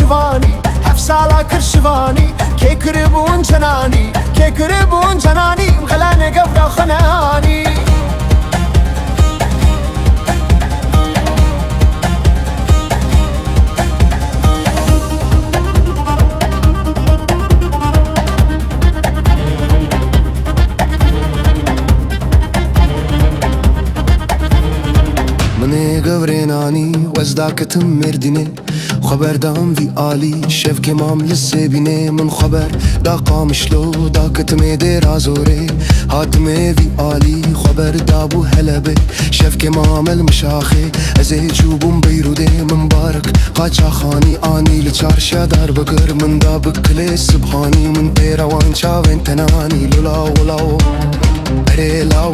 کرشوانی هفت سالا کرشوانی که کربون جنانی که کربون جنانی غلان قبر خنانی مني قبريناني وازداك مرديني خبر دام في آلي شف كمام لسه بيني من خبر دا قامش لو دا كتمي دي رازوري هاتمي في آلي خبر دابو هلبي شف كمام المشاخي ازي جوبون بيرودي من بارك قاچا خاني آني لچارشا دار بكر من دا بكلي سبحاني من تيروان شاوين تناني لولاو لاو اري لاو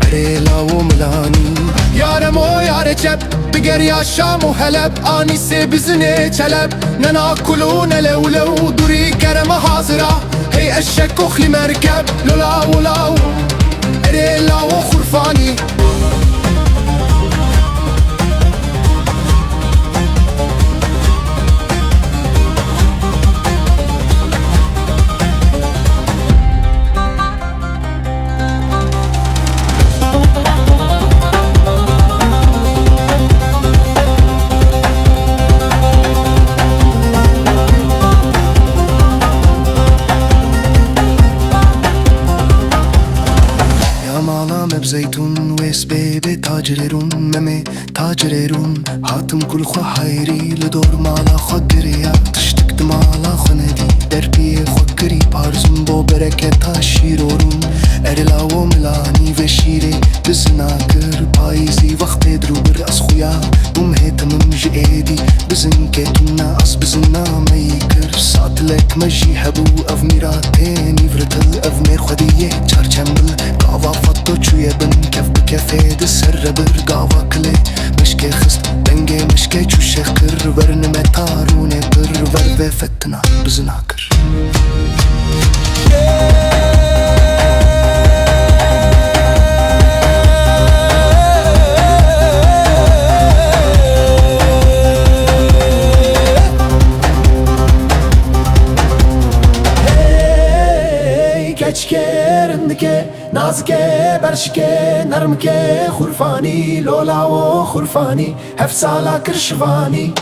اري لاو ملاني يارم و يار جب بگر يا شام و حلب آنی سه بزنه چلب نناكلو نلولو دوری گرم حاضرة هي اشک و خلی مرکب لولاو لاو اره لاو خرفانی بزيتون ويس بيبي تاجريرون ممي تاجريرون هاتم كل خو حيري لدور مالا خقريا تشتكت مالا خندي دربي خقري بارزم بو بركتا شيرورون ارلاو ملاني وشيري بزناكر بايزي وقت دروبر از خويا ومهتم مجئدي بزن كتونا از بزنا ميكر ساتلك مجي حبو اف ميراتيني فرتل اف مير خديه چارچمبل قاوا فتو چوية بن كف بكفه دي سر برقاوا كلي مشكي خست دنگي مشكي چو شخر ورنمه تارونه بر ور فتنا بزناكر keçke rindike nazike berşike nermke xurfani lola o xurfani hef sala kirşvani